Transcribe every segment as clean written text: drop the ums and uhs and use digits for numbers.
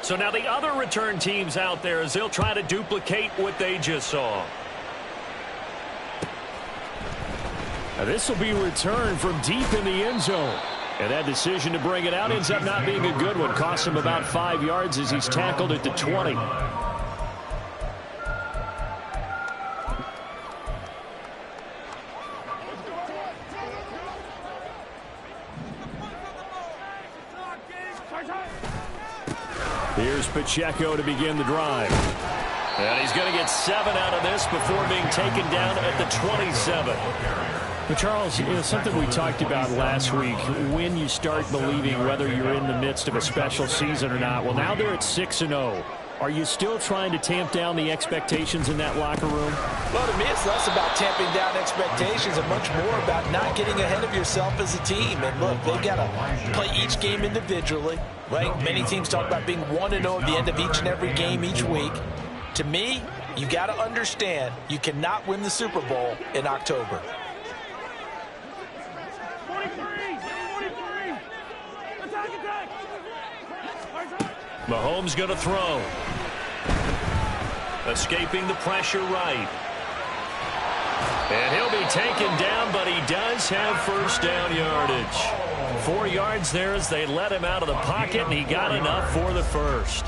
So now the other return teams out there as they'll try to duplicate what they just saw. Now this will be returned from deep in the end zone. And that decision to bring it out ends up not being a good one. Costs him about 5 yards as he's tackled at the 20. Here's Pacheco to begin the drive. And he's going to get 7 out of this before being taken down at the 27. But Charles, something we talked about last week, when you start believing whether you're in the midst of a special season or not. Well, now they're at 6-0. Are you still trying to tamp down the expectations in that locker room? Well, to me, it's less about tamping down expectations and much more about not getting ahead of yourself as a team. And look, they've got to play each game individually, right? Many teams talk about being 1-0 at the end of each and every game each week. To me, you got to understand you cannot win the Super Bowl in October. Mahomes going to throw. Escaping the pressure right. And he'll be taken down, but he does have first down yardage. 4 yards there as they let him out of the pocket, and he got enough for the first.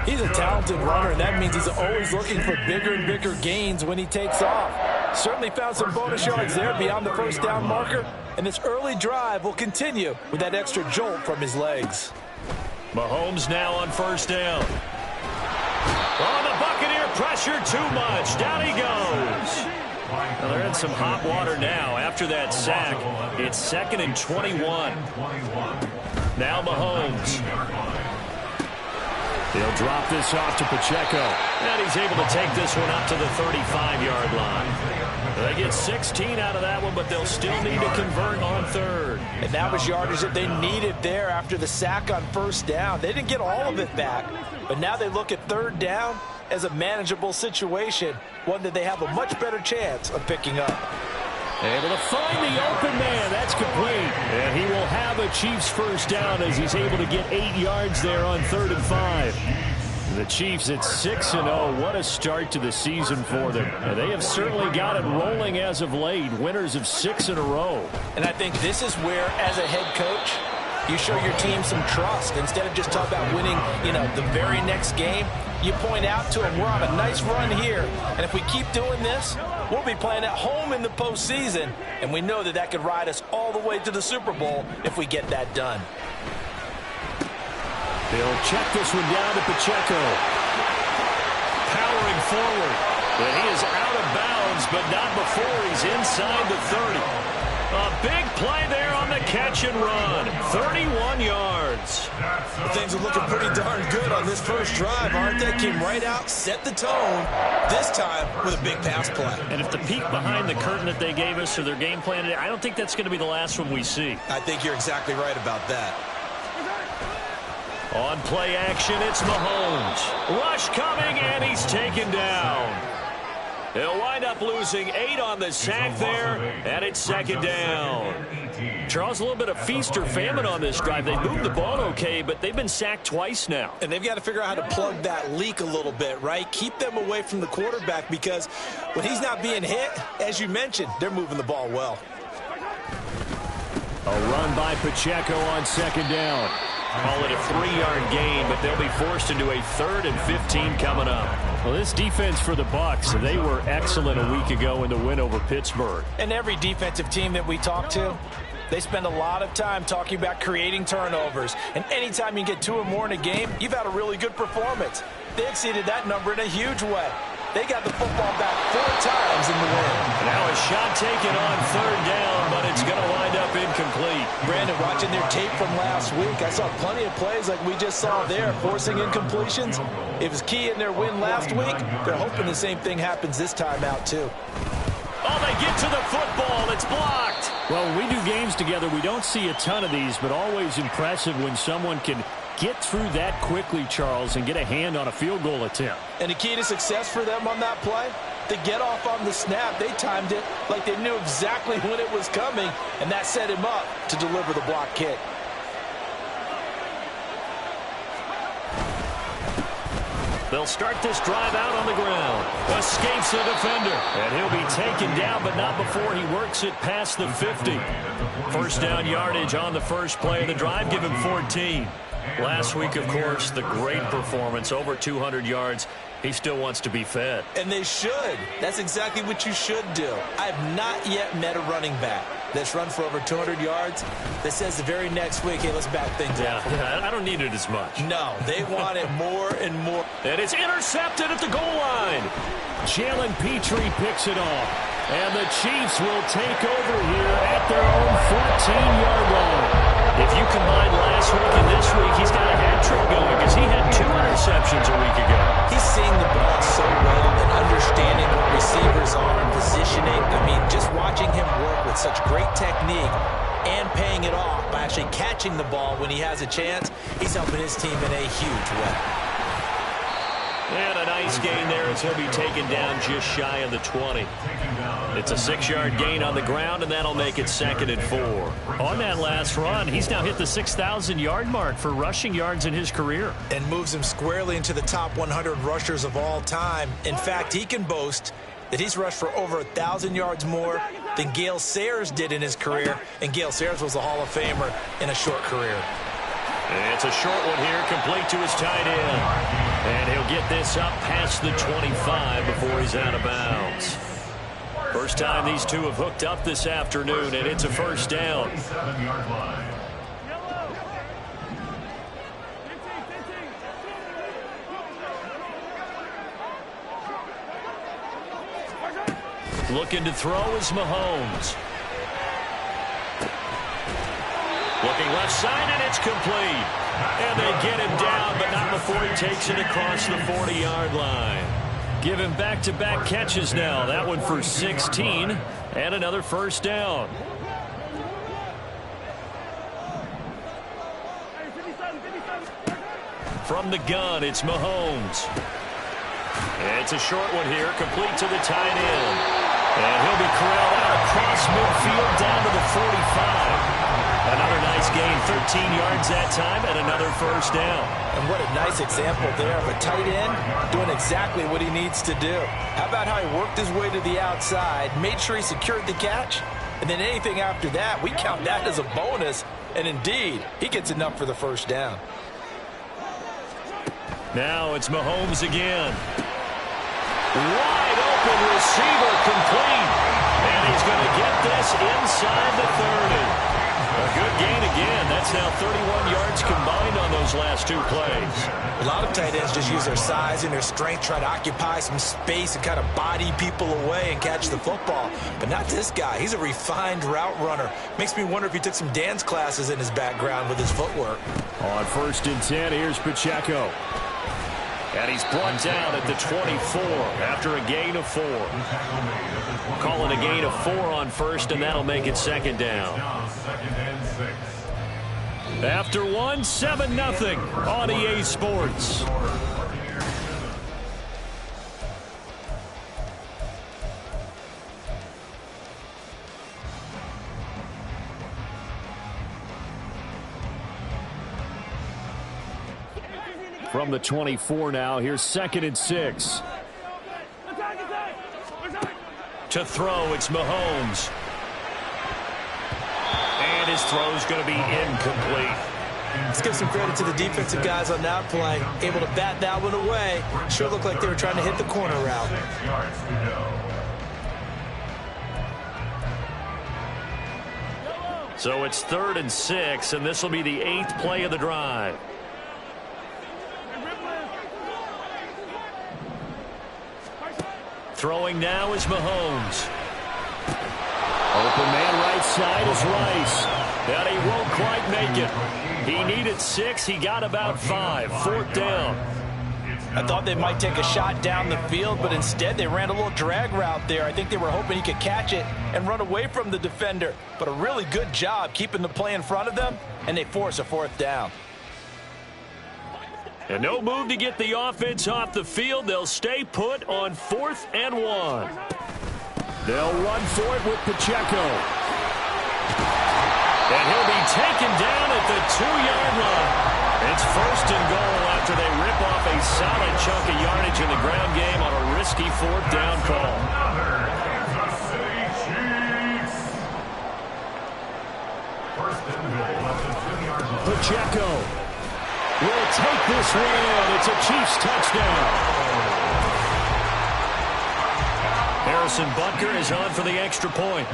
He's a talented runner, and that means he's always looking for bigger and bigger gains when he takes off. Certainly found some bonus yards there beyond the first down marker, and this early drive will continue with that extra jolt from his legs. Mahomes now on first down. Oh, the Buccaneer pressure too much. Down he goes. Well, they're in some hot water now after that sack. It's 2nd and 21. Now Mahomes. He'll drop this off to Pacheco. And he's able to take this one up to the 35-yard line. They get 16 out of that one, but they'll still need to convert on third. And that was yardage that they needed there after the sack on first down. They didn't get all of it back, but now they look at third down as a manageable situation, one that they have a much better chance of picking up. Able to find the open man. That's complete. And he will have a Chiefs first down as he's able to get 8 yards there on 3rd and 5. The Chiefs at 6-0. What a start to the season for them. And they have certainly got it rolling as of late. Winners of 6 in a row. And I think this is where, as a head coach, you show your team some trust. Instead of just talking about winning, the very next game, you point out to them, we're on a nice run here. And if we keep doing this, we'll be playing at home in the postseason. And we know that that could ride us all the way to the Super Bowl if we get that done. They'll check this one down to Pacheco. Powering forward. But he is out of bounds, but not before he's inside the 30. A big play there on the catch and run. 31 yards. Things are looking pretty darn good on this first drive, aren't they? Came right out, set the tone, this time with a big pass play. And if the peek behind the curtain that they gave us or their game plan today, I don't think that's going to be the last one we see. I think you're exactly right about that. On play action, it's Mahomes. Rush coming, and he's taken down. He'll wind up losing 8 on the sack there, and it's 2nd down. Charles, a little bit of feast or famine on this drive. They moved the ball okay, but they've been sacked twice now. And they've got to figure out how to plug that leak a little bit, right? Keep them away from the quarterback because when he's not being hit, as you mentioned, they're moving the ball well. A run by Pacheco on 2nd down. Call it a 3-yard gain, but they'll be forced into a 3rd and 15 coming up. Well, this defense for the Bucs, they were excellent a week ago in the win over Pittsburgh. And every defensive team that we talk to, they spend a lot of time talking about creating turnovers. And anytime you get 2 or more in a game, you've had a really good performance. They exceeded that number in a huge way. They got the football back 4 times in the win. Now a shot taken on 3rd down, but it's going to wind up incomplete. Brandon, watching their tape from last week, I saw plenty of plays like we just saw there, forcing incompletions. It was key in their win last week. They're hoping the same thing happens this time out, too. Oh, they get to the football. It's blocked. Well, when we do games together, we don't see a ton of these, but always impressive when someone can get through that quickly, Charles, and get a hand on a field goal attempt. And the key to success for them on that play, to get off on the snap, they timed it like they knew exactly when it was coming, and that set him up to deliver the block kick. They'll start this drive out on the ground. Escapes the defender. And he'll be taken down, but not before he works it past the 50. First down yardage on the first play of the drive. Give him 14. Last week, of course, the great performance, over 200 yards. He still wants to be fed. And they should. That's exactly what you should do. I have not yet met a running back that's run for over 200 yards that says the very next week, hey, let's back things up. Yeah, I don't need it as much. No, they want it more and more. And it's intercepted at the goal line. Jalen Petrie picks it off. And the Chiefs will take over here at their own 14-yard line. If you combine last week and this week, he's got a hat trick going because he had 2 interceptions a week ago. He's seeing the ball so well and understanding what receivers are and positioning. I mean, just watching him work with such great technique and paying it off by actually catching the ball when he has a chance, he's helping his team in a huge way. And a nice gain there as he'll be taken down just shy of the 20. It's a 6-yard gain on the ground, and that'll make it 2nd and 4. On that last run, he's now hit the 6,000-yard mark for rushing yards in his career. And moves him squarely into the top 100 rushers of all time. In fact, he can boast that he's rushed for over 1,000 yards more than Gale Sayers did in his career. And Gale Sayers was a Hall of Famer in a short career. It's a short one here, complete to his tight end. And he'll get this up past the 25 before he's out of bounds. First time these two have hooked up this afternoon, and it's a first down. Looking to throw is Mahomes. Looking left side, and it's complete. And they get him down, but not before he takes it across the 40-yard line. Give him back-to-back catches now. That one for 16, and another first down. From the gun, it's Mahomes. It's a short one here, complete to the tight end. And he'll be corralled out across midfield down to the 45. Another nice gain, 13 yards that time, and another first down. And what a nice example there of a tight end doing exactly what he needs to do. How about how he worked his way to the outside, made sure he secured the catch, and then anything after that, we count that as a bonus. And indeed, he gets enough for the first down. Now it's Mahomes again. Wide open receiver, complete. And he's going to get this inside the 30. A good gain again. That's now 31 yards combined on those last 2 plays. A lot of tight ends just use their size and their strength, try to occupy some space and kind of body people away and catch the football. But not this guy. He's a refined route runner. Makes me wonder if he took some dance classes in his background with his footwork. On 1st and 10, here's Pacheco. And he's brought down at the 24 after a gain of 4. Calling a gain of 4 on first, and that'll make it 2nd down. After 1, 7-0 on EA Sports. From the 24 now, here's 2nd and 6. To throw, it's Mahomes. And his throw's going to be incomplete. Let's give some credit to the defensive guys on that play. Able to bat that one away. Sure looked like they were trying to hit the corner route. So it's 3rd and 6, and this will be the 8th play of the drive. Throwing now is Mahomes. Open man right side is Rice. And he won't quite make it. He needed 6. He got about 5. 4th down. I thought they might take a shot down the field, but instead they ran a little drag route there. I think they were hoping he could catch it and run away from the defender. But a really good job keeping the play in front of them, and they force a 4th down. And no move to get the offense off the field. They'll stay put on 4th and 1. They'll run for it with Pacheco. And he'll be taken down at the 2-yard line. It's first and goal after they rip off a solid chunk of yardage in the ground game on a risky fourth down call. Pacheco will take this one in. It's a Chiefs touchdown. Harrison Butker is on for the extra point.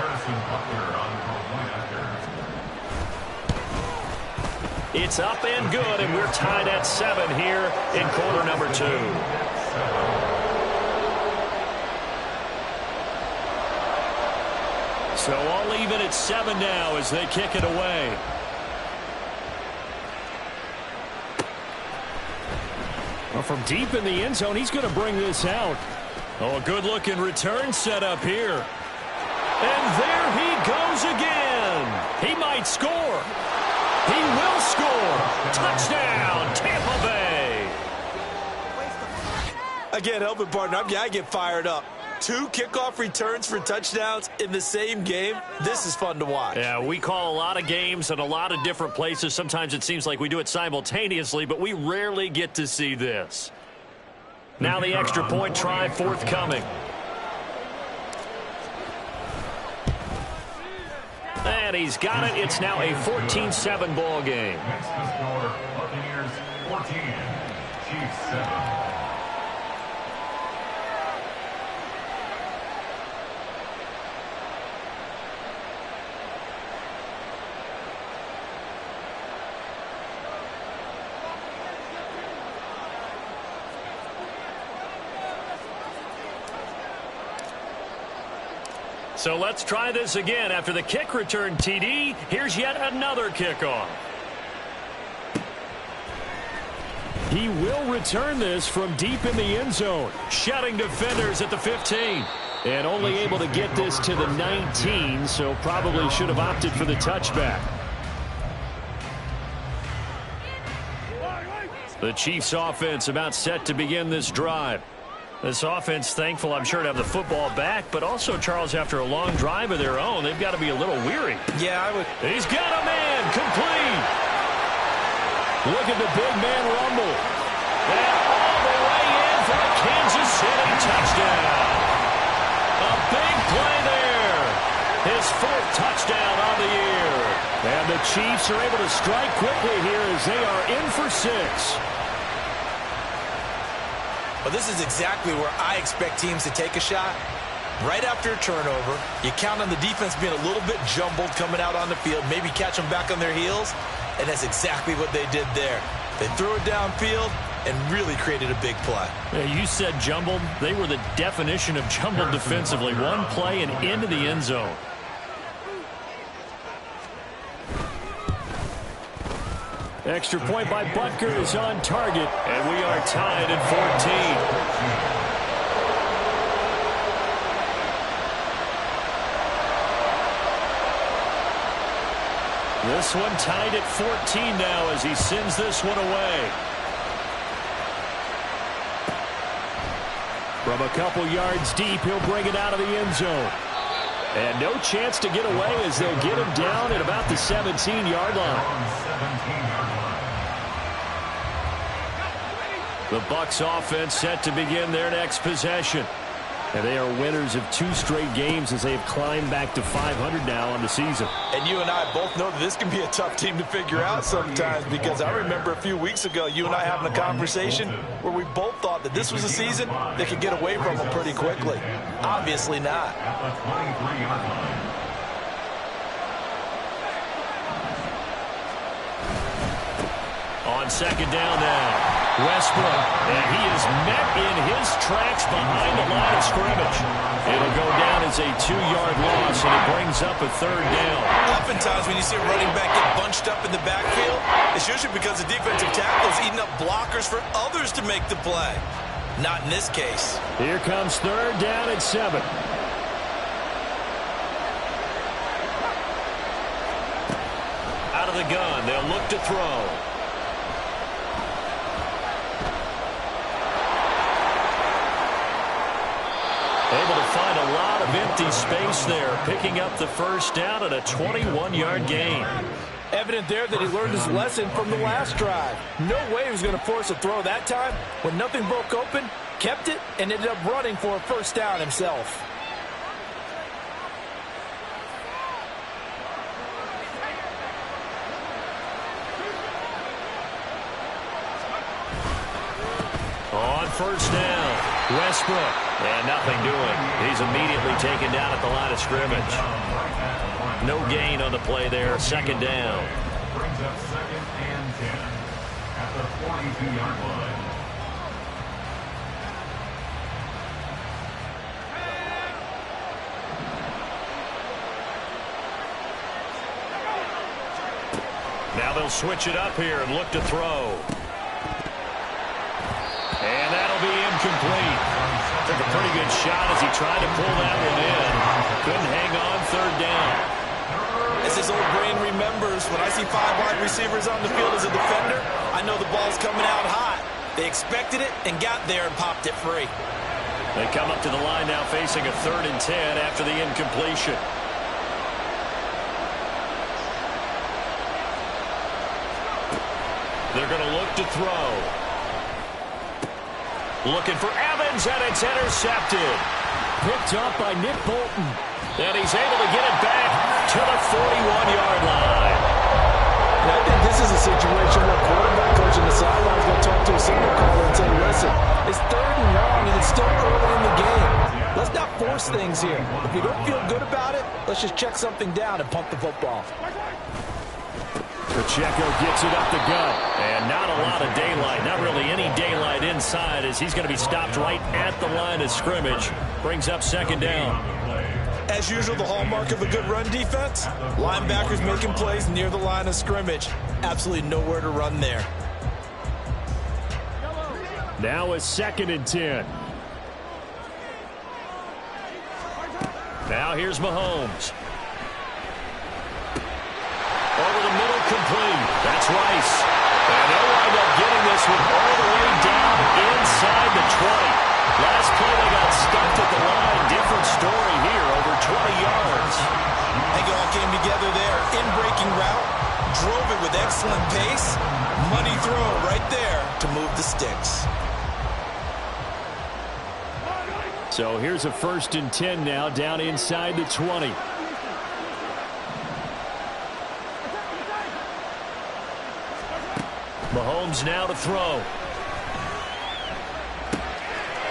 It's up and good, and we're tied at 7 here in quarter number 2. So all even at 7 now as they kick it away. Well, from deep in the end zone, he's going to bring this out. Oh, a good-looking return set up here. And there he goes again. He might score. He will score. Touchdown, Tampa Bay. I can't help it, partner. I get fired up. 2 kickoff returns for touchdowns in the same game. This is fun to watch. Yeah, we call a lot of games in a lot of different places. Sometimes it seems like we do it simultaneously, but we rarely get to see this. Now the extra point try forthcoming. And he's got it. It's now a 14-7 ball game. Next to score, Buccaneers 14, Chiefs 7. So let's try this again. After the kick return TD, here's yet another kickoff. He will return this from deep in the end zone. Shutting defenders at the 15. And only able to get this to the 19, so probably should have opted for the touchback. The Chiefs offense about set to begin this drive. This offense thankful, I'm sure, to have the football back, but also, Charles, after a long drive of their own, they've got to be a little weary. Yeah, I would. He's got a man complete. Look at the big man rumble. And all the way in for a Kansas City touchdown. A big play there. His 4th touchdown on the year. And the Chiefs are able to strike quickly here as they are in for 6. Well, this is exactly where I expect teams to take a shot. Right after a turnover, you count on the defense being a little bit jumbled coming out on the field, maybe catch them back on their heels, and that's exactly what they did there. They threw it downfield and really created a big play. Yeah, you said jumbled. They were the definition of jumbled defensively. One play and into the end zone. Extra point by Butker is on target. And we are tied at 14. This one tied at 14 now as he sends this one away. From a couple yards deep, he'll bring it out of the end zone. And no chance to get away as they'll get him down at about the 17-yard line. The Bucs offense set to begin their next possession. And they are winners of 2 straight games as they've climbed back to 500 now on the season. And you and I both know that this can be a tough team to figure out sometimes, because I remember a few weeks ago you and I having a conversation where we both thought that this was a season that could get away from them pretty quickly. Obviously not. On second down now. Westbrook, and he is met in his tracks behind the line of scrimmage. It'll go down as a 2-yard loss, and it brings up a 3rd down. Oftentimes when you see a running back get bunched up in the backfield, it's usually because the defensive tackle is eating up blockers for others to make the play. Not in this case. Here comes 3rd down and 7. Out of the gun, they'll look to throw. Able to find a lot of empty space there, picking up the 1st down at a 21-yard gain. Evident there that he learned his lesson from the last drive. No way he was going to force a throw that time. When nothing broke open, kept it, and ended up running for a first down himself. On first down, Westbrook. And nothing doing. He's immediately taken down at the line of scrimmage. No gain on the play there. Second down. Brings up 2nd and 10 at the 42-yard line. Now they'll switch it up here and look to throw. And that'll be incomplete. Took a pretty good shot as he tried to pull that one in. Couldn't hang on third down. As his old brain remembers, when I see 5 wide receivers on the field as a defender, I know the ball's coming out hot. They expected it and got there and popped it free. They come up to the line now facing a 3rd and 10 after the incompletion. They're going to look to throw. Looking for Evans, and it's intercepted. Picked up by Nick Bolton. And he's able to get it back to the 41-yard line. And I think this is a situation where quarterback coach on the sideline is going to talk to a signal caller and say, listen, it's 3rd and long, and it's still early in the game. Let's not force things here. If you don't feel good about it, let's just check something down and pump the football. Pacheco gets it up the gut. And not a lot of daylight, not really any daylight inside, as he's going to be stopped right at the line of scrimmage. Brings up 2nd down. As usual, the hallmark of a good run defense, linebackers making plays near the line of scrimmage. Absolutely nowhere to run there. Now a 2nd and 10. Now here's Mahomes. Over the middle, complete. That's Rice. And they'll wind up getting this one all the way down inside the 20. Last play, they got stuffed at the line. Different story here, over 20 yards. I think it all came together there. In-breaking route, drove it with excellent pace. Money throw right there to move the sticks. So here's a 1st and 10 now, down inside the 20. Mahomes now to throw.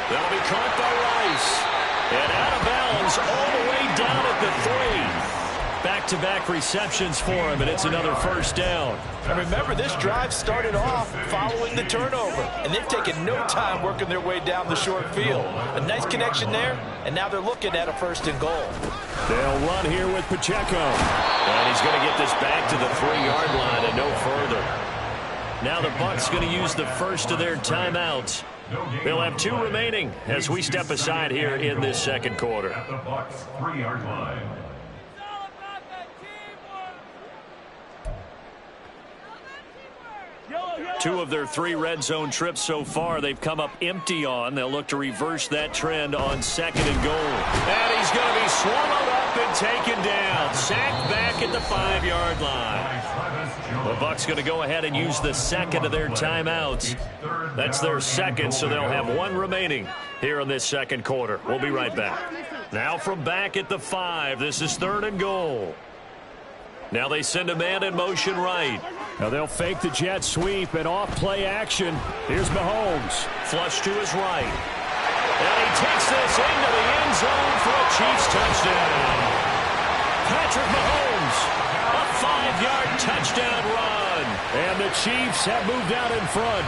That'll be caught by Rice. And out of bounds all the way down at the 3. Back-to-back receptions for him, and it's another first down. And remember, this drive started off following the turnover, and they've taken no time working their way down the short field. A nice connection there, and now they're looking at a 1st and goal. They'll run here with Pacheco. And he's going to get this back to the 3-yard line and no further. Now the Bucs going to use the first of their timeouts. They'll have 2 remaining as we step aside here in this 2nd quarter. At the Bucs 3-yard line. 2 of their 3 red zone trips so far, they've come up empty on. They'll look to reverse that trend on 2nd and goal. And he's going to be swallowed up and taken down. Sacked back at the 5-yard line. The Bucs going to go ahead and use the 2nd of their timeouts. That's their 2nd, so they'll have 1 remaining here in this 2nd quarter. We'll be right back. Now from back at the 5, this is 3rd and goal. Now they send a man in motion right. Now they'll fake the jet sweep and off play action. Here's Mahomes. Flush to his right. And he takes this into the end zone for a Chiefs touchdown. Patrick Mahomes, a 5-yard touchdown run. And the Chiefs have moved out in front.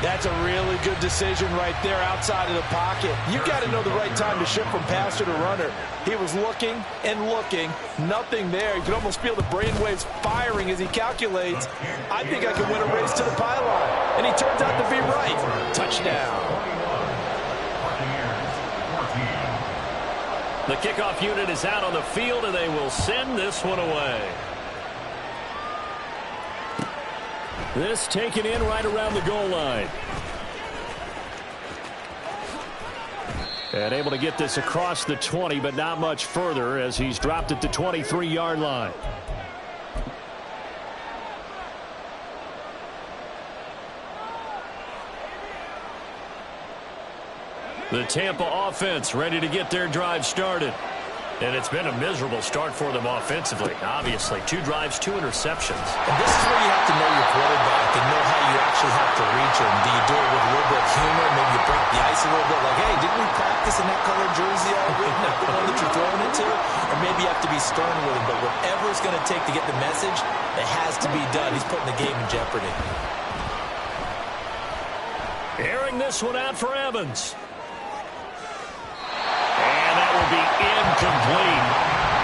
That's a really good decision right there outside of the pocket. You've got to know the right time to shift from passer to runner. He was looking and looking. Nothing there. You can almost feel the brainwaves firing as he calculates. I think I can win a race to the pylon. And he turns out to be right. Touchdown. The kickoff unit is out on the field, and they will send this one away. This taken in right around the goal line. And able to get this across the 20, but not much further as he's dropped at the 23-yard line. The Tampa offense ready to get their drive started. And it's been a miserable start for them offensively. Obviously, 2 drives, 2 interceptions. And this is where you have to know your quarterback and know how you actually have to reach him. Do you do it with a little bit of humor? Maybe you break the ice a little bit. Like, hey, didn't we practice in that color jersey all week? Not the one that you're throwing it to? Or maybe you have to be stern with him. But whatever it's going to take to get the message, it has to be done. He's putting the game in jeopardy. Airing this one out for Evans. And that will be incomplete.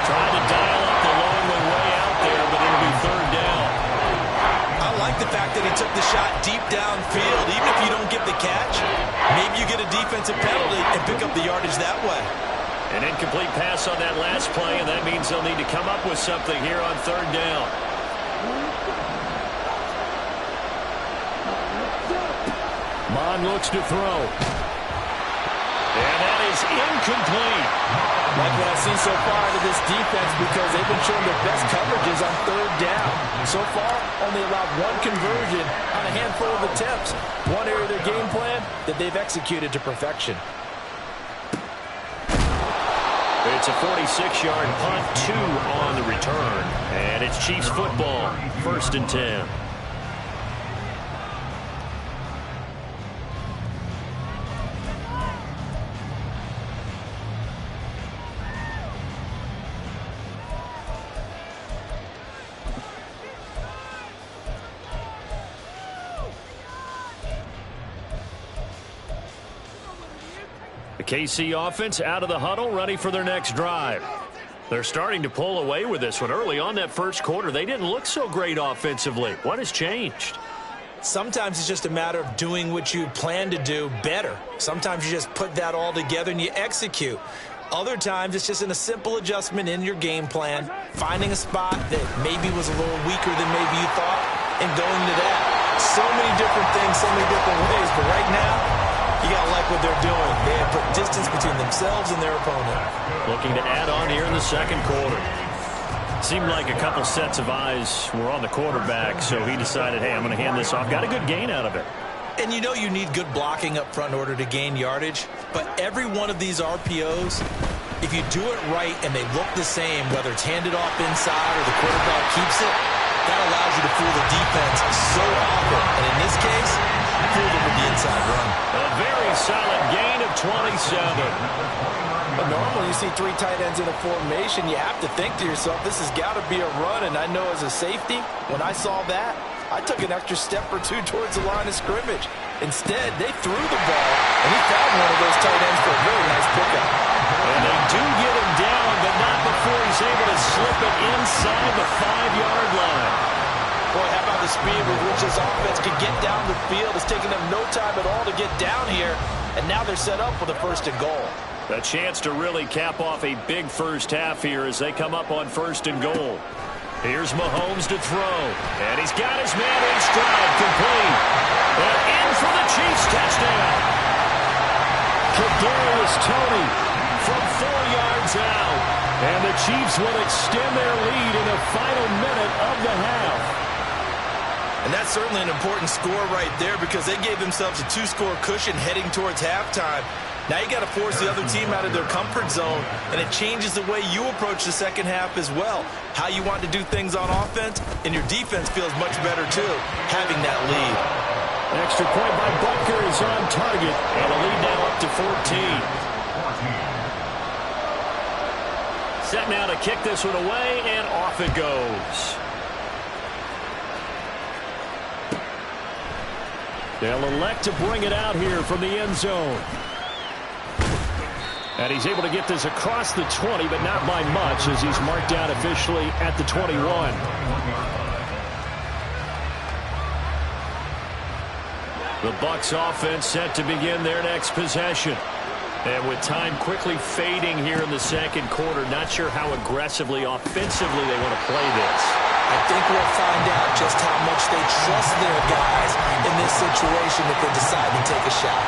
Trying to dial up the long way out there, but it'll be 3rd down. I like the fact that he took the shot deep downfield. Even if you don't get the catch, maybe you get a defensive penalty and pick up the yardage that way. An incomplete pass on that last play, and that means they'll need to come up with something here on 3rd down. Mon looks to throw. And that is incomplete. Like what I've seen so far out of this defense, because they've been showing their best coverages on 3rd down. So far, only allowed 1 conversion on a handful of attempts. One area of their game plan that they've executed to perfection. It's a 46-yard punt, 2 on the return. And it's Chiefs football, 1st and 10. The KC offense out of the huddle, ready for their next drive. They're starting to pull away with this one. Early on that first quarter, they didn't look so great offensively. What has changed? Sometimes it's just a matter of doing what you plan to do better. Sometimes you just put that all together and you execute. Other times it's just in a simple adjustment in your game plan, finding a spot that maybe was a little weaker than maybe you thought, and going to that. So many different things, so many different ways, but right now, you got to like what they're doing. They have put distance between themselves and their opponent. Looking to add on here in the second quarter. Seemed like a couple sets of eyes were on the quarterback, so he decided, hey, I'm going to hand this off. Got a good gain out of it. And you know you need good blocking up front in order to gain yardage, but every one of these RPOs, if you do it right and they look the same, whether it's handed off inside or the quarterback keeps it, that allows you to fool the defense so often. And in this case, fool them with the inside run. A very solid gain of 27. But normally you see 3 tight ends in a formation, you have to think to yourself, this has got to be a run. And I know as a safety, when I saw that, I took an extra step or 2 towards the line of scrimmage. Instead, they threw the ball, and he found one of those tight ends for a very nice pickup. And they do get him down, but not before he's able to slip it inside the 5-yard line. Boy, how about the speed with which this offense could get down the field? It's taken them no time at all to get down here, and now they're set up with a 1st and goal. A chance to really cap off a big first half here as they come up on 1st and goal. Here's Mahomes to throw, and he's got his man in stride, complete. And in for the Chiefs touchdown. Kadarius Toney from 4 yards out, and the Chiefs will extend their lead in the final minute of the half. And that's certainly an important score right there because they gave themselves a 2-score cushion heading towards halftime. Now you got to force the other team out of their comfort zone, and it changes the way you approach the second half as well. How you want to do things on offense, and your defense feels much better too, having that lead. Extra point by Butker is on target, and a lead now up to 14. Set now to kick this one away, and off it goes. They'll elect to bring it out here from the end zone. And he's able to get this across the 20, but not by much as he's marked down officially at the 21. The Bucs offense set to begin their next possession. And with time quickly fading here in the second quarter, not sure how aggressively, offensively they want to play this. I think we'll find out just how much they trust their guys in this situation if they decide to take a shot.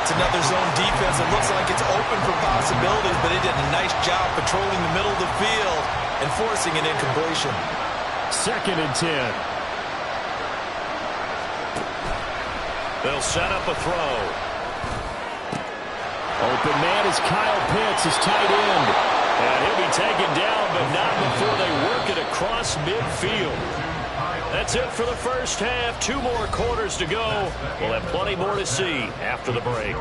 It's another zone defense. It looks like it's open for possibilities, but they did a nice job patrolling the middle of the field and forcing an incompletion. 2nd and 10. They'll set up a throw. Open man is Kyle Pitts, his tight end. And he'll be taken down, but not before they work it across midfield. That's it for the first half. 2 more quarters to go. We'll have plenty more to see after the break.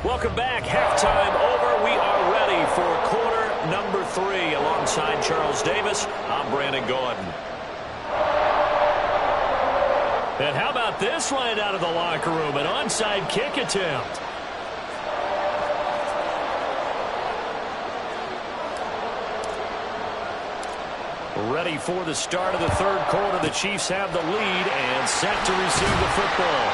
Welcome back. Halftime over. We are ready for quarter number 3. Alongside Charles Davis, I'm Brandon Gordon. And how about this right out of the locker room? An onside kick attempt. Ready for the start of the third quarter. The Chiefs have the lead and set to receive the football.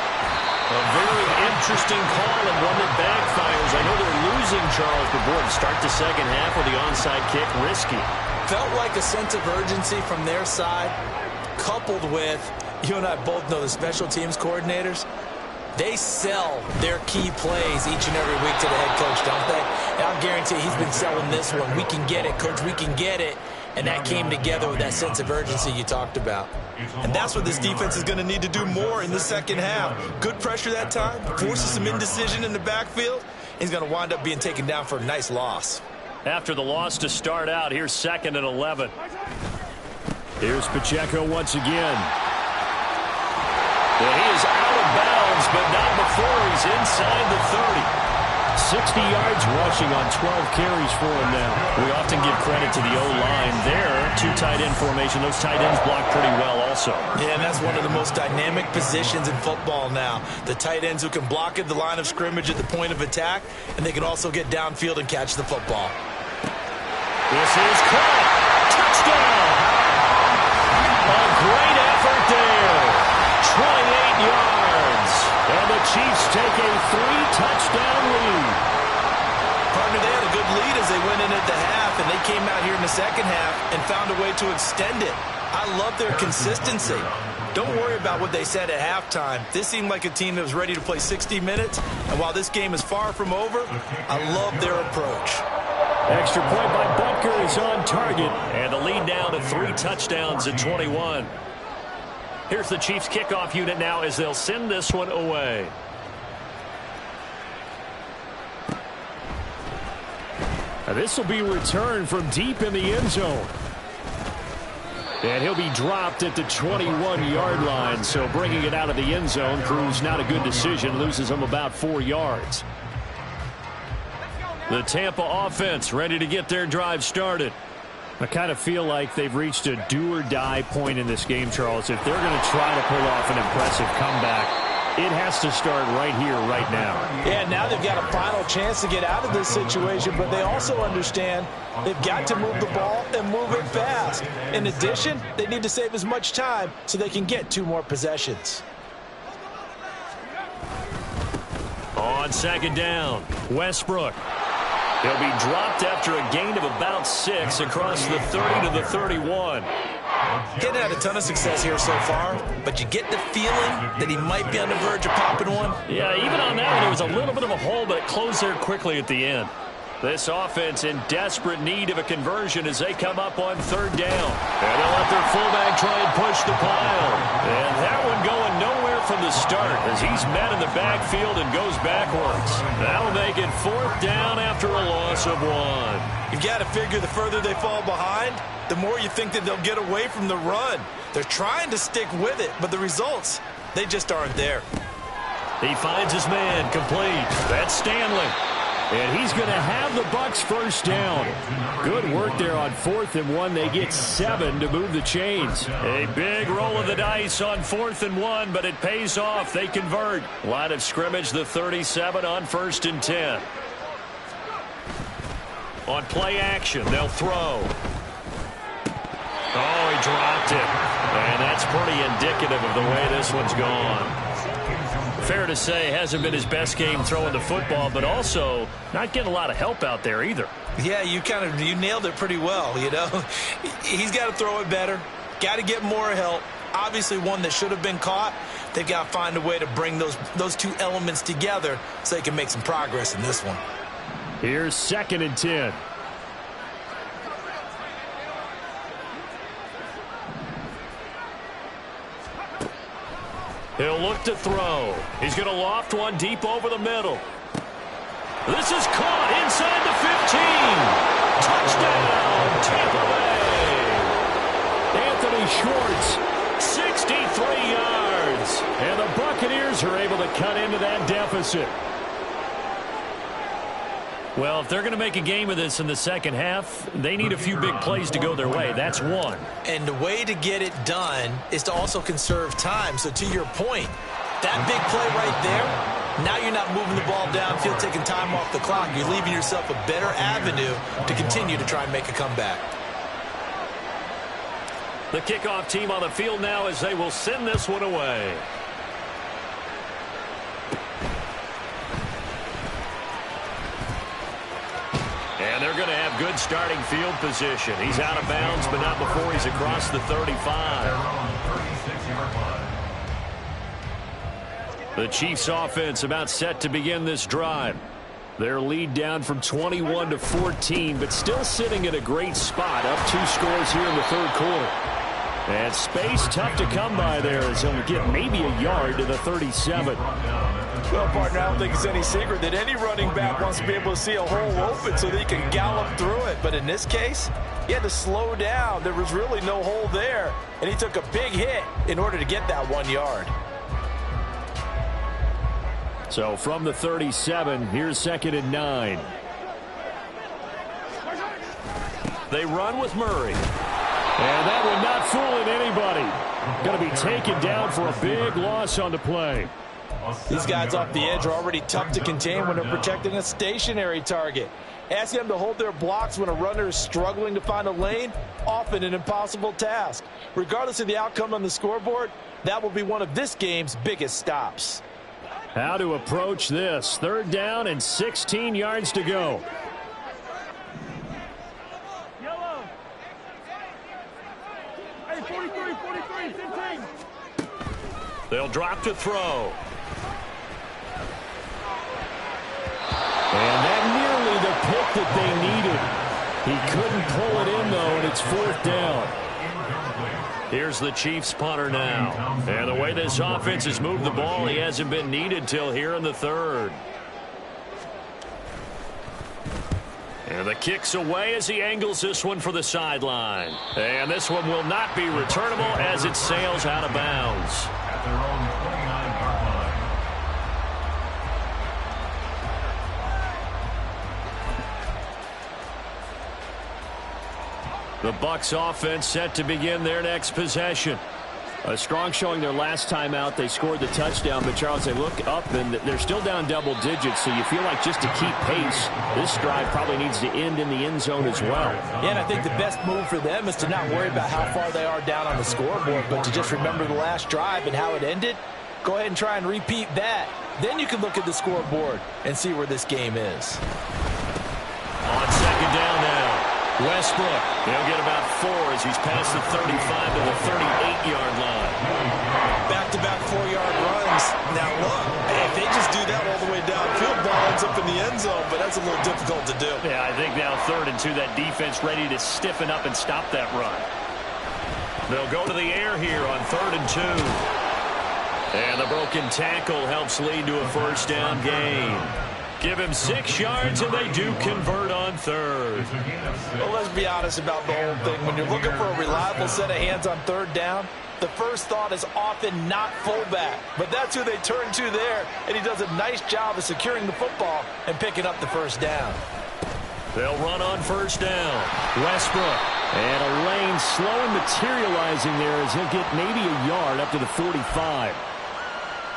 A very interesting call and one that backfires. I know they're losing, Charles, but boy, to start the second half with the onside kick, risky. Felt like a sense of urgency from their side, coupled with, you and I both know the special teams coordinators, they sell their key plays each and every week to the head coach, don't they? And I'll guarantee he's been selling this one. We can get it, coach, we can get it. And that came together with that sense of urgency you talked about. And that's what this defense is going to need to do more in the second half. Good pressure that time, forces some indecision in the backfield. He's going to wind up being taken down for a nice loss. After the loss to start out, here's 2nd and 11. Here's Pacheco once again. And he is out of bounds, but not before he's inside the 30. 60 yards rushing on 12 carries for him now. We often give credit to the O-line there. 2 tight end formation. Those tight ends block pretty well also. Yeah, and that's one of the most dynamic positions in football now. The tight ends who can block at the line of scrimmage at the point of attack, and they can also get downfield and catch the football. This is caught. Touchdown. A great effort there. 28 yards. And the Chiefs take a 3-touchdown lead. Partner, they had a good lead as they went in at the half, and they came out here in the second half and found a way to extend it. I love their consistency. Don't worry about what they said at halftime. This seemed like a team that was ready to play 60 minutes, and while this game is far from over, I love their approach. Extra point by Butker is on target, and the lead now to 3 touchdowns at 21. Here's the Chiefs kickoff unit now as they'll send this one away. This will be returned from deep in the end zone. And he'll be dropped at the 21-yard line, so bringing it out of the end zone proves not a good decision, loses him about 4 yards. The Tampa offense ready to get their drive started. I kind of feel like they've reached a do-or-die point in this game, Charles. If they're going to try to pull off an impressive comeback, it has to start right here, right now. Yeah, now they've got a final chance to get out of this situation, but they also understand they've got to move the ball and move it fast. In addition, they need to save as much time so they can get 2 more possessions. On 2nd down, Westbrook. He'll be dropped after a gain of about 6 across the 30 to the 31. Hadn't had a ton of success here so far, but you get the feeling that he might be on the verge of popping one. Yeah, even on that one, there was a little bit of a hole, but it closed there quickly at the end. This offense in desperate need of a conversion as they come up on 3rd down. And they'll let their fullback try and push the pile. And that one going nowhere from the start as he's met in the backfield and goes backwards. That'll make it 4th down after a loss of 1. You've got to figure the further they fall behind, the more you think that they'll get away from the run. They're trying to stick with it, but the results, they just aren't there. He finds his man complete. That's Stanley. And he's going to have the Bucs 1st down. Good work there on 4th and 1. They get 7 to move the chains. A big roll of the dice on 4th and 1, but it pays off. They convert. Line of scrimmage, the 37 on 1st and 10. On play action, they'll throw. Oh, he dropped it. And that's pretty indicative of the way this one's gone. Fair to say, hasn't been his best game throwing the football, but also not getting a lot of help out there either. Yeah, you nailed it pretty well, you know. He's got to throw it better, got to get more help. Obviously one that should have been caught. They've got to find a way to bring those 2 elements together so they can make some progress in this one. Here's 2nd and 10. He'll look to throw. He's going to loft one deep over the middle. This is caught inside the 15. Touchdown, Tampa Bay. Anthony Schwartz, 63 yards. And the Buccaneers are able to cut into that deficit. Well, if they're going to make a game of this in the second half, they need a few big plays to go their way. That's one. And the way to get it done is to also conserve time. So to your point, that big play right there, now you're not moving the ball downfield, taking time off the clock. You're leaving yourself a better avenue to continue to try and make a comeback. The kickoff team on the field now as they will send this one away. And they're going to have good starting field position. He's out of bounds, but not before he's across the 35. The Chiefs offense about set to begin this drive. Their lead down from 21 to 14, but still sitting at a great spot, up 2 scores here in the third quarter. And space tough to come by there as he'll get maybe a yard to the 37. Well, partner, I don't think it's any secret that any running back wants to be able to see a hole open so that he can gallop through it. But in this case, he had to slow down. There was really no hole there, and he took a big hit in order to get that 1 yard. So from the 37, here's 2nd and 9. They run with Murray. And that one not fooling anybody. Going to be taken down for a big loss on the play. These guys off the edge are already tough to contain when they're protecting a stationary target. Asking them to hold their blocks when a runner is struggling to find a lane, often an impossible task. Regardless of the outcome on the scoreboard, that will be one of this game's biggest stops. How to approach this. 3rd down and 16 yards to go. Hey, 43, 15. They'll drop to throw. And that nearly the pick that they needed. He couldn't pull it in, though, and it's 4th down. Here's the Chiefs punter now. And the way this offense has moved the ball, he hasn't been needed till here in the 3rd. And the kick's away as he angles this one for the sideline. And this one will not be returnable as it sails out of bounds. At their own 29-yard line. The Bucs offense set to begin their next possession. A strong showing their last time out. They scored the touchdown, but Charles, they look up and they're still down double digits, so you feel like just to keep pace, this drive probably needs to end in the end zone as well. Yeah, and I think the best move for them is to not worry about how far they are down on the scoreboard, but to just remember the last drive and how it ended. Go ahead and try and repeat that. Then you can look at the scoreboard and see where this game is. On 2nd down now. Westbrook, he'll get about 4 as he's past the 35 to the 38-yard line. Back-to-back 4-yard runs. Now look, if they just do that all the way downfield, ball ends up in the end zone, but that's a little difficult to do. Yeah, I think now 3rd and 2, that defense ready to stiffen up and stop that run. They'll go to the air here on 3rd and 2. And the broken tackle helps lead to a 1st down gain. Give him 6 yards, and they do convert on 3rd. Well, let's be honest about the whole thing. When you're looking for a reliable set of hands on 3rd down, the first thought is often not fullback. But that's who they turn to there, and he does a nice job of securing the football and picking up the 1st down. They'll run on 1st down. Westbrook. And a lane slow and materializing there as he'll get maybe a yard up to the 45.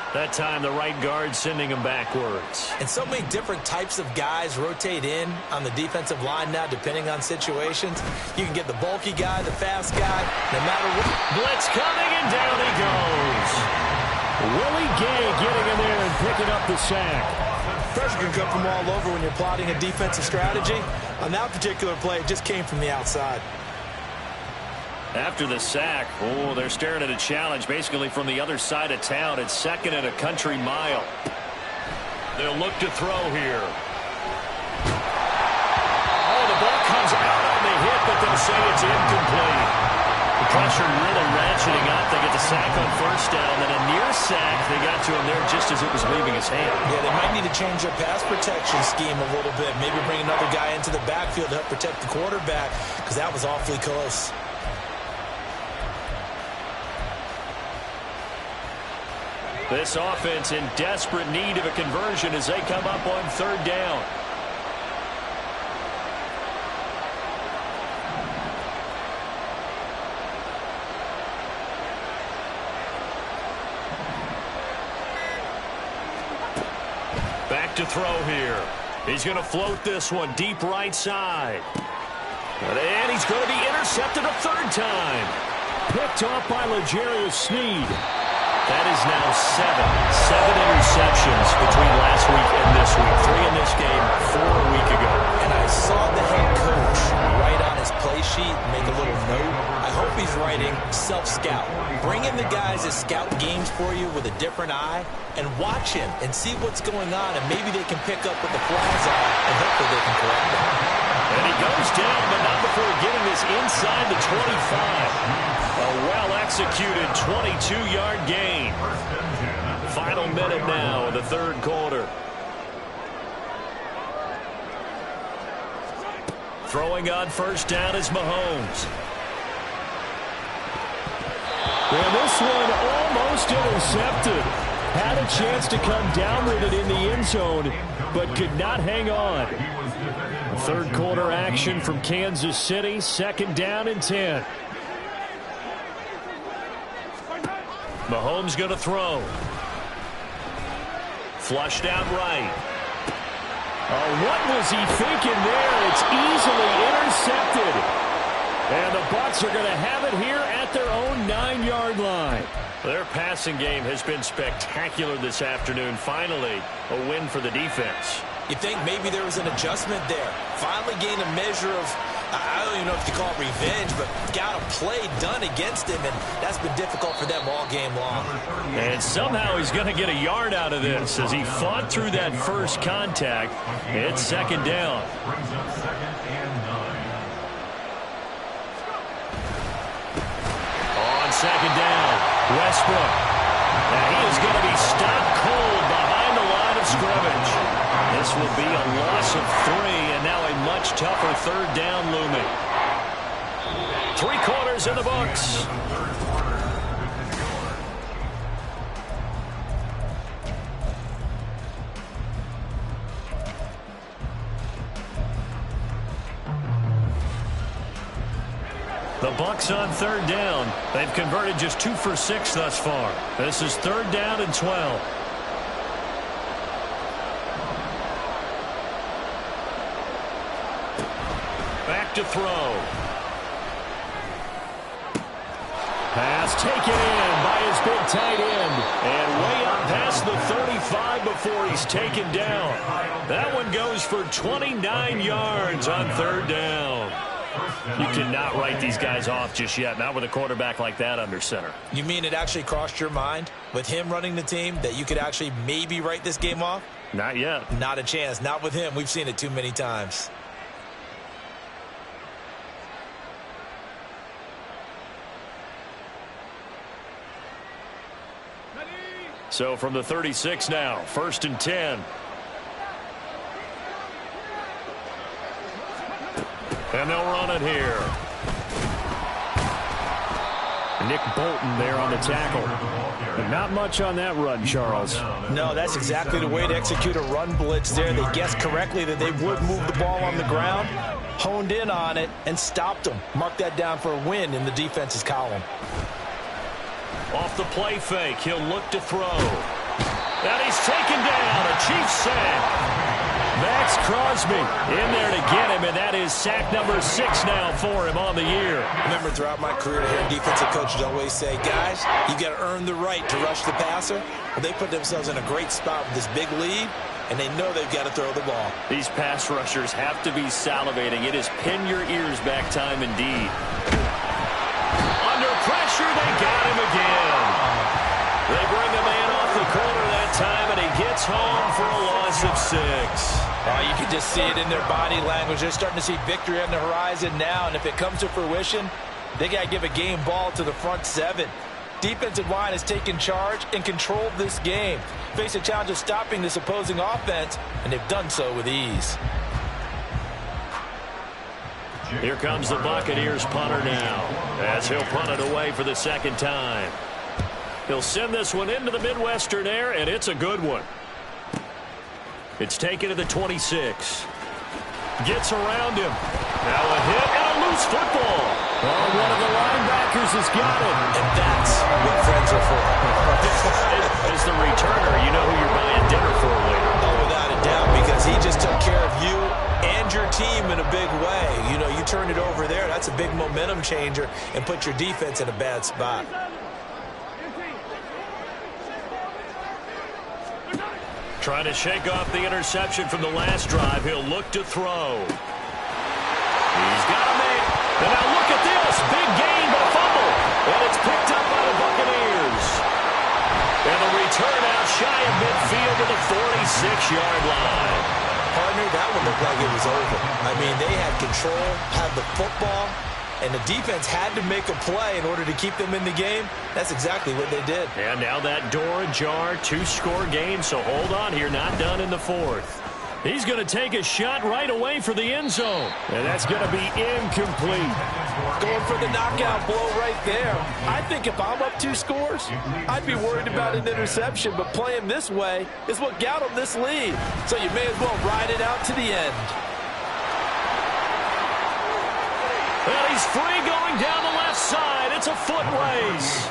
That time, the right guard sending him backwards. And so many different types of guys rotate in on the defensive line now, depending on situations. You can get the bulky guy, the fast guy, no matter what. Blitz coming, and down he goes. Willie Gay getting in there and picking up the sack. Pressure can come from all over when you're plotting a defensive strategy. On that particular play, it just came from the outside. After the sack, they're staring at a challenge basically from the other side of town. It's 2nd and a country mile. They'll look to throw here. The ball comes out on the hit, but they'll say it's incomplete. The pressure really ratcheting up. They get the sack on first down, then a near sack. They got to him there just as it was leaving his hand. Yeah, they might need to change their pass protection scheme a little bit. Maybe bring another guy into the backfield to help protect the quarterback, because that was awfully close. This offense in desperate need of a conversion as they come up on third down. Back to throw here. He's going to float this one deep right side. And he's going to be intercepted a third time. Picked off by L'Jarius Sneed. That is now seven interceptions between last week and this week. 3 in this game, 4 a week ago. And I saw the head coach write on his play sheet, make a little note. I hope he's writing self-scout. Bring in the guys that scout games for you with a different eye and watch him and see what's going on, and maybe they can pick up what the flaws are, and hopefully they can correct them. And he goes down, but not before getting this inside the 25. A well-executed 22-yard gain. Final minute now in the third quarter. Throwing on first down is Mahomes. And this one almost intercepted. Had a chance to come down with it in the end zone, but could not hang on. Third quarter action from Kansas City. Second down and 10. Mahomes going to throw. Flushed out right. Oh, what was he thinking there? It's easily intercepted. And the Bucs are going to have it here at their own 9-yard line. Their passing game has been spectacular this afternoon. Finally, a win for the defense. You think maybe there was an adjustment there. Finally gained a measure of, I don't even know if you call it revenge, but got a play done against him, and that's been difficult for them all game long. And somehow he's going to get a yard out of this as he fought through that first contact. It's second down. On second down, Westbrook. Now he is going to be stopped cold behind the line of scrimmage. This will be a loss of 3, and now a much tougher third down looming. 3 quarters in the books. The Bucs on third down. They've converted just 2 for 6 thus far. This is third down and 12. Back to throw. Pass taken in by his big tight end. And way up past the 35 before he's taken down. That one goes for 29 yards on third down. You cannot write these guys off just yet, not with a quarterback like that under center. You mean it actually crossed your mind with him running the team that you could actually maybe write this game off? Not yet. Not a chance. Not with him. We've seen it too many times. So from the 36 now, first and 10. And they'll run it here. Nick Bolton there on the tackle. But not much on that run, Charles. No, that's exactly the way to execute a run blitz there. They guessed correctly that they would move the ball on the ground, honed in on it, and stopped them. Mark that down for a win in the defense's column. Off the play fake, he'll look to throw. And he's taken down, a Chiefs sack. Max Crosby in there to get him, and that is sack number 6 now for him on the year. Remember, throughout my career here, defensive coaches always say, guys, you got to earn the right to rush the passer. Well, they put themselves in a great spot with this big lead, and they know they've got to throw the ball. These pass rushers have to be salivating. It is pin your ears back time indeed. Under pressure, they got him again. They bring the man off the corner that time, and he gets home for a loss of 6. Oh, you can just see it in their body language. They're starting to see victory on the horizon now, and if it comes to fruition, They got to give a game ball to the front seven. Defensive line has taken charge and controlled this game. Face a challenge of stopping this opposing offense, and they've done so with ease. Here comes the Buccaneers punter now, as he'll punt it away for the second time. He'll send this one into the Midwestern air, and it's a good one. It's taken to the 26. Gets around him. Now a hit and a loose football. Oh, one of the linebackers has got it. And that's what friends are for. As the returner, you know who you're buying dinner for later. Oh, without a doubt, because he just took care of you and your team in a big way. You know, you turned it over there. That's a big momentum changer and put your defense in a bad spot. Trying to shake off the interception from the last drive. He'll look to throw. He's got a man. And now look at this. Big gain, but fumble. And it's picked up by the Buccaneers. And the return out shy of midfield to the 46-yard line. Partner, that one looked like it was over. I mean, they had control, had the football, and the defense had to make a play in order to keep them in the game. That's exactly what they did. And now that door ajar, 2-score game, so hold on here, not done in the fourth. He's going to take a shot right away for the end zone. And that's going to be incomplete. Going for the knockout blow right there. I think if I'm up 2 scores, I'd be worried about an interception, but playing this way is what got them this lead. So you may as well ride it out to the end. Well, he's free going down the left side. It's a foot race.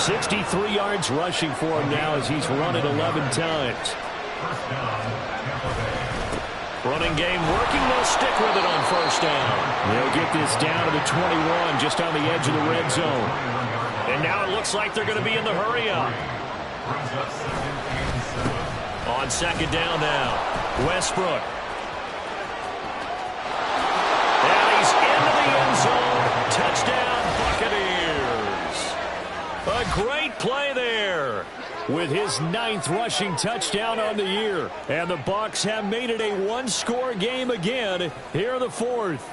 63 yards rushing for him now as he's run it 11 times. Running game working. They'll stick with it on first down. They'll get this down to the 21, just on the edge of the red zone. And now it looks like they're going to be in the hurry-up. On second down now, Westbrook. And he's into the end zone. Touchdown, Buccaneers. A great play there. With his 9th rushing touchdown on the year. And the Bucs have made it a 1-score game again here in the fourth.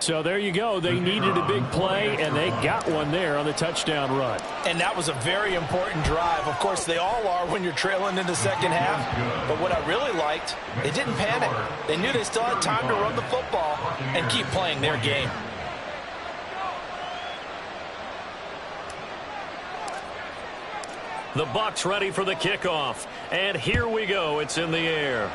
So there you go. They needed a big play, and they got one there on the touchdown run. And that was a very important drive. Of course, they all are when you're trailing in the second half. But what I really liked, they didn't panic. They knew they still had time to run the football and keep playing their game. The Bucs ready for the kickoff. And here we go. It's in the air.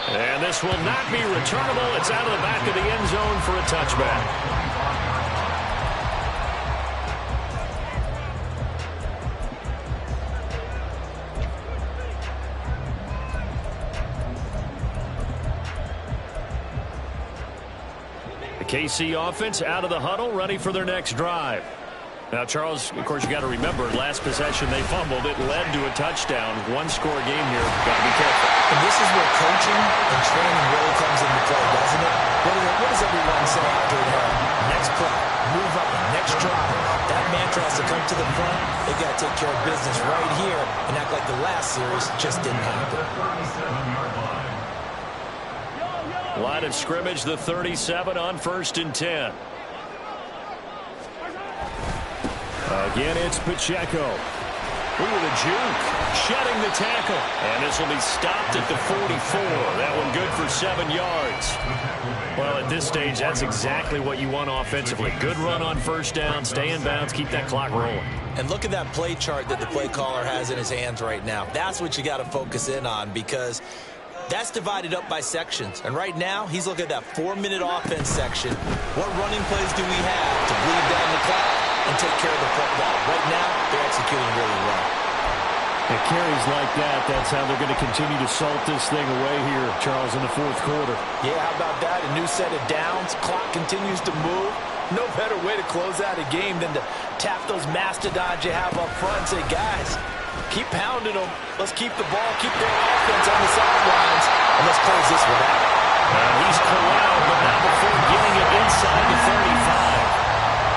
And this will not be returnable. It's out of the back of the end zone for a touchback. The KC offense out of the huddle, ready for their next drive. Now, Charles, of course, you got to remember, last possession they fumbled. It led to a touchdown. 1-score game here. Got to be careful. And this is where coaching and training really comes into play, doesn't it? What does everyone say after it happened? Next play, move up, next drive. That mantra has to come to the front. They got to take care of business right here and act like the last series just didn't happen. Line of scrimmage, the 37 on 1st and 10. Again, it's Pacheco. Ooh, the juke. Shedding the tackle. And this will be stopped at the 44. That one good for 7 yards. Well, at this stage, that's exactly what you want offensively. Good run on first down. Stay in bounds. Keep that clock rolling. And look at that play chart that the play caller has in his hands right now. That's what you got to focus in on, because that's divided up by sections. And right now, he's looking at that 4-minute offense section. What running plays do we have to bleed down the clock and take care of the football? Right now, they're executing really well. It carries like that. That's how they're going to continue to salt this thing away here, Charles, in the fourth quarter. Yeah, how about that? A new set of downs. Clock continues to move. No better way to close out a game than to tap those mastodons you have up front and say, guys, keep pounding them. Let's keep the ball, keep their offense on the sidelines, and let's close this one out. He's corralled, but not before getting it inside the 35.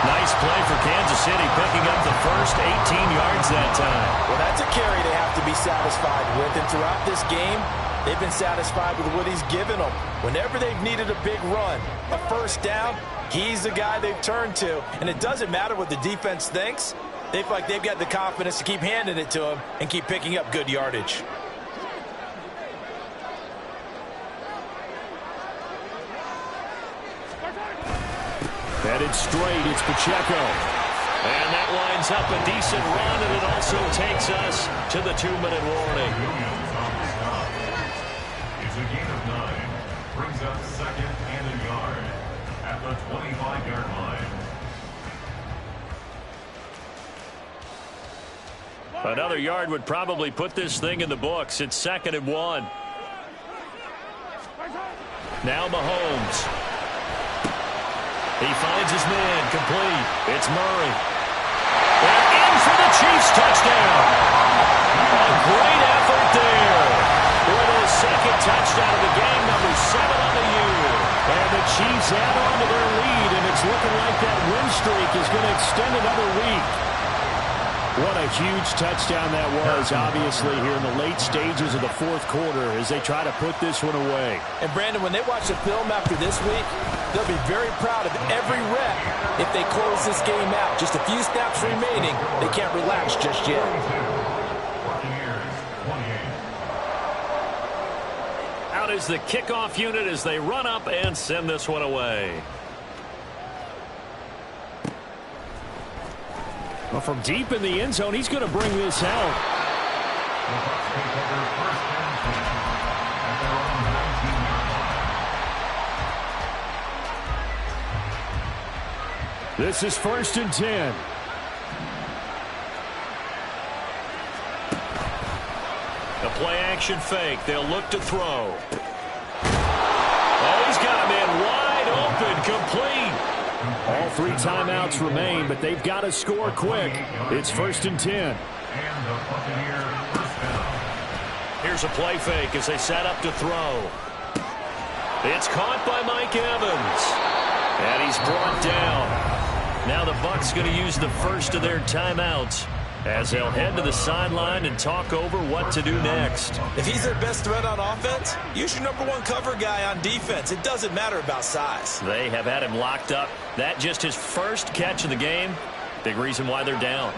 Nice play for Kansas City, picking up the first 18 yards that time. Well, that's a carry they have to be satisfied with. And throughout this game, They've been satisfied with what he's given them. Whenever they've needed a big run, a first down, he's the guy they've turned to. And it doesn't matter what the defense thinks. They feel like they've got the confidence to keep handing it to him and keep picking up good yardage. Headed straight, it's Pacheco. And that lines up a decent run, and it also takes us to the 2-minute warning. It's a gain of 9. Brings up second and a yard at the 25-yard line. Another yard would probably put this thing in the books. It's 2nd and 1. Now Mahomes. He finds his man, complete. It's Murray. And in for the Chiefs touchdown. A great effort there. For the second touchdown of the game, number 7 on the year. And the Chiefs add on to their lead, and it's looking like that win streak is going to extend another week. What a huge touchdown that was, obviously, here in the late stages of the fourth quarter as they try to put this one away. And, Brandon, when they watch the film after this week, they'll be very proud of every rep if they close this game out. Just a few snaps remaining. They can't relax just yet. Out is the kickoff unit as they run up and send this one away. Well, from deep in the end zone, he's going to bring this out. This is 1st and 10. The play-action fake. They'll look to throw. Oh, he's got a man wide open, complete. All 3 timeouts remain, but they've got to score quick. It's 1st and 10. And the Buccaneer first down. Here's a play fake as they set up to throw. It's caught by Mike Evans. And he's brought down. Now the Bucs going to use the first of their timeouts as they'll head to the sideline and talk over what to do next. If he's their best threat on offense, use your number 1 cover guy on defense. It doesn't matter about size. They have had him locked up. That just his first catch of the game. Big reason why they're down.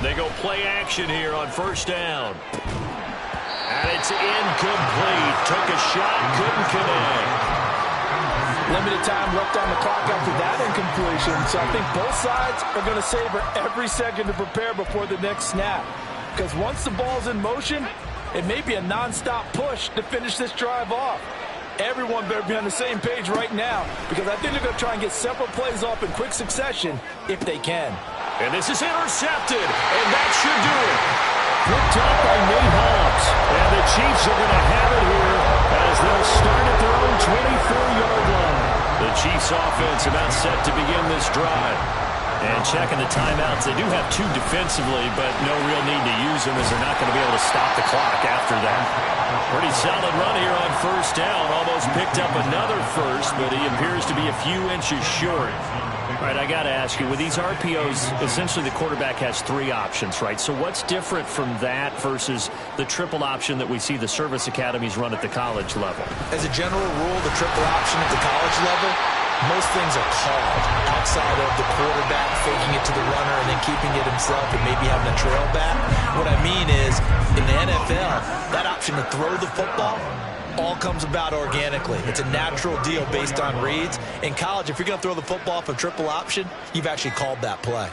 They go play action here on 1st down. And it's incomplete. Took a shot, couldn't connect. Limited time left on the clock after that incompletion, so I think both sides are going to savor every second to prepare before the next snap. Because once the ball's in motion, it may be a nonstop push to finish this drive off. Everyone better be on the same page right now, because I think they're going to try and get several plays off in quick succession if they can. And this is intercepted, and that should do it. Picked up by Nate Hobbs. And the Chiefs are going to have it here as they'll start at their own 24-yard line. The Chiefs offense about set to begin this drive. And checking the timeouts, they do have 2 defensively, but no real need to use them as they're not going to be able to stop the clock after that. Pretty solid run here on 1st down. Almost picked up another first, but he appears to be a few inches short. All right, I got to ask you, with these RPOs, essentially the quarterback has 3 options, right? So what's different from that versus the triple option that we see the service academies run at the college level? As a general rule, the triple option at the college level, most things are called outside of the quarterback faking it to the runner and then keeping it himself and maybe having a trail back. What I mean is, in the NFL, that option to throw the football all comes about organically. It's a natural deal based on reads. In college, if you're going to throw the football off a triple option, you've actually called that play.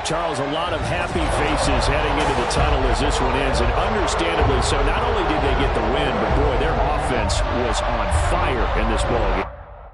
Charles, a lot of happy faces heading into the tunnel as this one ends, and understandably so. Not only did they get the win, but boy, their offense was on fire in this ballgame.